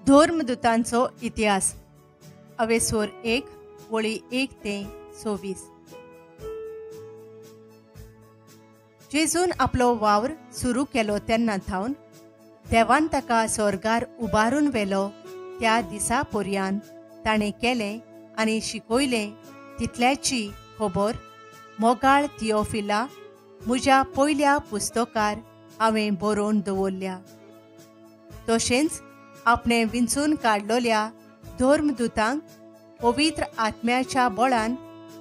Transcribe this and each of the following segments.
धर्मदूतांचो इतिहास अवेसोर 1 वळी 1 ते 26। जेजून आपलो वावर सुरू केलो तेन्ना थावन देवान ताका स्वर्गार उबारून व्हेलो त्या दिसा पर्यंत ताणें केलें आनी शिकयलें तितल्याची खबर मोगाळ थियोफिला म्हज्या पयल्या पुस्तकार हांवें बरोवन दवरल्या। तशेंच आपणे विंचून काडलोल्या धर्मदूतांक पवित्र आत्म्याच्या बळान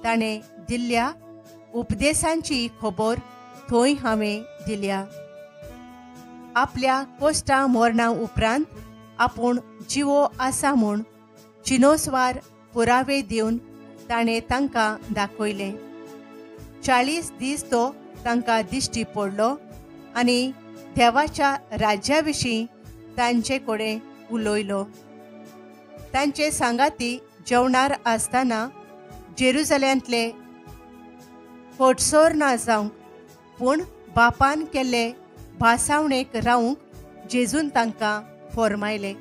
ताणें दिल्ल्या उपदेशांची खबर थंय हांवें दिल्या। आपल्या कोश्टां मरणा उपरांत आपूण जिवो आसा म्हूण जिनोस्वार पुरावे दिवन ताणें तांकां दाखयलें। 40 दीस तो तांकां दिश्टी पडलो आनी देवाच्या राज्या विशीं तांचे कडेन उलयलो। तांचे सांगाती जेवणार आसतना जेरुसलेमांतले कोटसोर ना जावंक पूण बापान केल्ले भासावणेक रावंक जेजून तांकां फर्मायलें।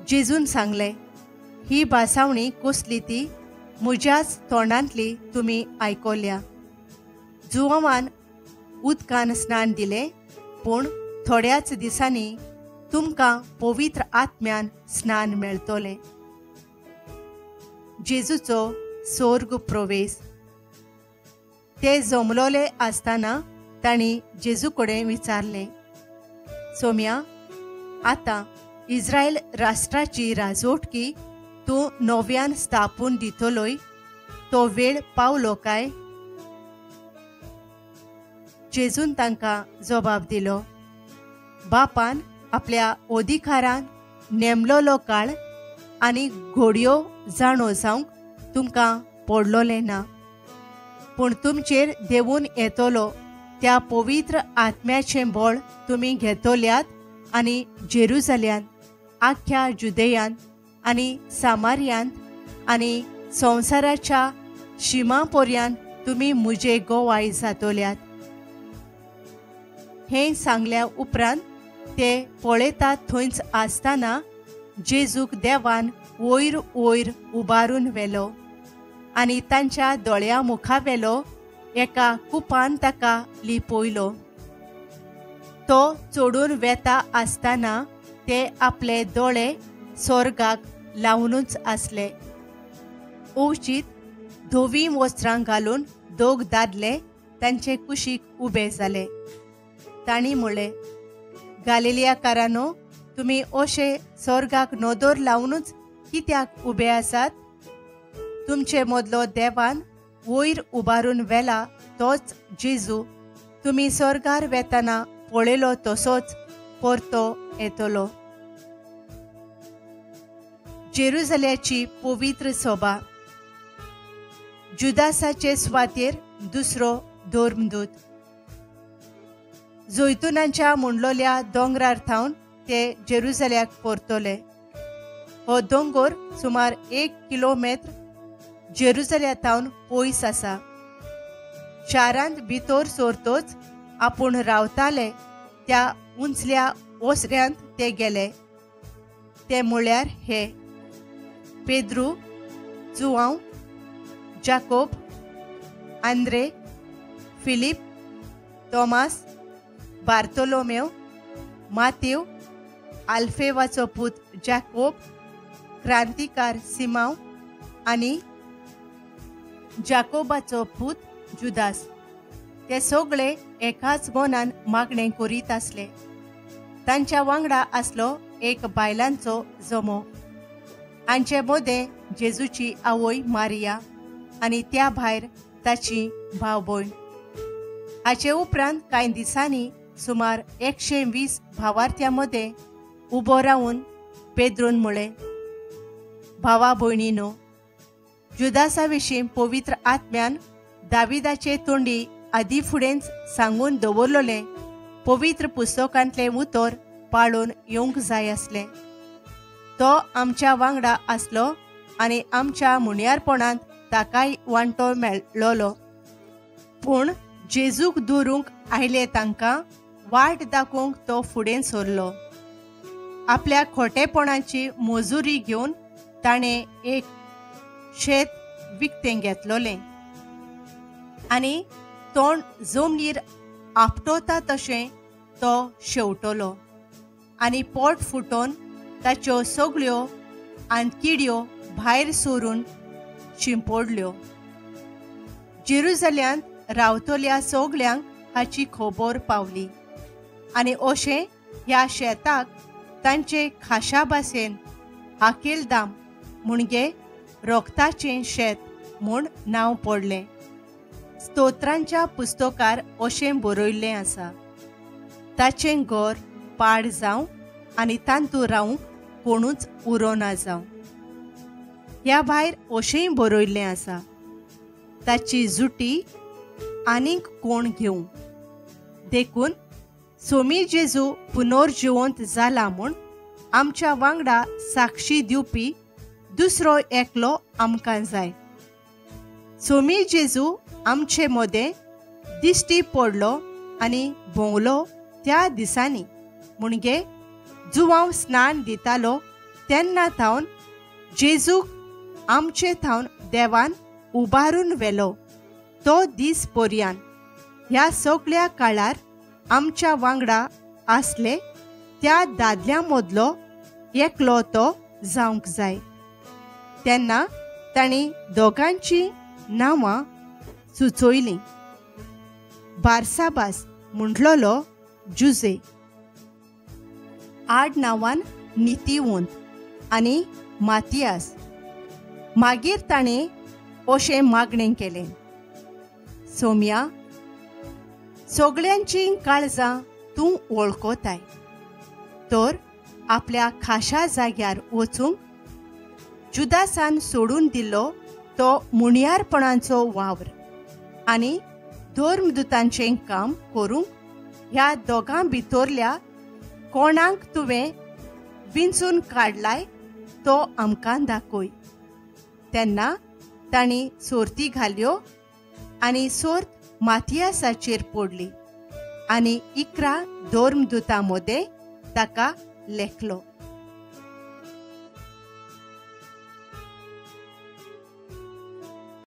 जेजून सांगलें, ही भासावणी कसली ती म्हज्याच तोंडांतली तुमी आयकल्या। जुवान उदकान स्नान दिलें पूण थोड्याच दिसांनी तुमकां पवित्र आत्म्यान स्नान मेळटोलें। जेजूचो स्वर्ग प्रवेश। ते जमलोले आसतना तांणी जेजू कडेन विचारलें, सोम्या, आतां इस्रायल राष्ट्राची राजवटकी तूं नव्यान स्थापून दितलोय तो वेळ पावलो काय? जेजून तांकां जबाब दिलो, बापान आपल्या अधिकारान नेमलोलो काळ आनी घडयो जाणो जावंक तुमकां पडलोलें ना, पूण तुमचेर देंवून येतलो त्या पवित्र आत्म्याचें बळ तुमी घेतल्यात आनी जेरुसलेमांत, आख्या जुदेयांत आनी सामारियांत आनी संवसाराच्या शिमापर्यंत तुमी म्हजे गोवाय जातल्यात। हें सांगल्या उपरांत ते पळयतात थंयच आसतना जेजूक देवान वयर वयर उबारून व्हेलो आनी तांच्या दोळ्या मुखावेलो एका कुपान ताका लिपयलो। तो चडून वेता आसतना ते आपले दोळे स्वर्गाक लावनूच आसले। ओशीत धवी वस्त्रां घालून दोग दादले तांचे कुशीक उबे जाले। तांणी म्हणलें, गालिलियाकारांनो, तुमी अशे स्वर्गाक नदर लावनूच कित्याक उबे आसात? तुमचे मदलो देवान वयर उबारून व्हेला तोच जेजू तुमी स्वर्गार वेतना पळयलो तसोच परतो येतलो। जेरुसलेमाची पवित्र सभा। जुदासाचे सुवातेर दुसरो धर्मदूत। जैतुनांच्या मुंडलोल्या दोंगरार थावन ते जेरुसलेमाक परतले। हो दोंगर सुमार 1 किलोमीटर जेरुसलेमांतावन पयस आसा। शारांत भितर सरतच आपूण रावताले त्या उंचल्या ओसऱ्यांत ते गेले। ते म्हळ्यार हे: पेद्रू, जुआंव, जाकोब, आंद्रे, फिलीप, तोमास, बार्तोलोमेव, मातीव, आल्फेवाचो पूत जाकोब, क्रांतिकार सिमाव आनी जाकोबाचो पूत जुदास। ते सगळे एकाच मनान मागणें करीत आसले। तांच्या वांगडा आसलो एक बायलांचो जमो। हांचे मदें जेजूची आवय मारिया आनी त्या भायर ताची भाव भयण। हाचे उपरांत कांय दिसांनी सुमार 120 भावार्थ्यां मदें उबो रावन पेद्रून म्हळें, भावा भयणीनो, जुदासा विशीं पवित्र आत्म्यान दाविदाचे तोंडी आदी फुडेंच सांगून दवरलोलें पवित्र पुस्तकांतलें उतर पाळून येवंक जाय आसलें। तो आमच्या वांगडा आसलो आनी आमच्या मुण्यारपणांत ताकाय वांटो मेळ्ळोलो, पूण जेजूक दुरूंक आयले तांकां वाट दाखोवंक तो फुडें सरलो। आपल्या खोटेपणाची मजुरी घेवन ताणें एक शेत विकतें घेतलोलें आनी तोंड जमनीर आपटोता तशें तो शेवटलो आनी पोट फुटोवन ताच्यो सगळ्यो आंतकिड्यो भायर सोरून शिंपडल्यो. जेरुसलेमांत रावतल्या सगळ्यांक हाची खबर पावली आनी अशें ह्या शेताक तांचे खाशा भाशेन हाकेलदाम म्हणजे रोगताचें शेत म्हूण नांव पडलें. स्तोत्रांच्या पुस्तकार अशें बरयल्लें आसा, ताचें घर पाड जावं आनी तांतूं रावंक कोणूच उरो ना जावं. ह्या भायर अशेंय बरयल्लें आसा, ताची जुटी आनीक कोण घेवं. देखून सोमी जेजू पुनर्जिवंत जाला म्हूण आमच्या वांगडा साक्षी दिवपी दुसरो एकलो आमकां जाय. सोमी जेजू आमचे मदें दिश्टी पडलो आनी भोंवलो त्या दिसांनी, म्हणजे जुवांव स्नान दितालो तेन्ना थावन जेजूक आमचे थावन देवान उबारून व्हेलो तो दीस पर्यान. ह्या सगळ्या काळार आमच्या वांगडा आसले त्या दादल्या मदलो एकलो तो जावंक जाय. तेन्ना तांणी दोगांची नांवां सुचोयलीं. बारसाबास म्हटलोलो जुजे, आडनांवान नितिवंत आनी मातियास. मागीर ताणें अशें मागणें केलें, सोम्या, सगळ्यांची काळजां तूं वळखताय, तर आपल्या खाशा जाग्यार वचूंक जुदासान सोडून दिल्लो तो मुणयारपणाचो वावर आनी धर्मदुतांचें काम करूंक ह्या दोगां भितरल्या कोणाक तुवें विंचून काडलाय तो आमकां दाखय. तेन्ना तांणी सोरती घाल्यो आनी सोर्त मातियासाचेर पडली आनी 11 धर्मदुतां मदें ताका लेखलो.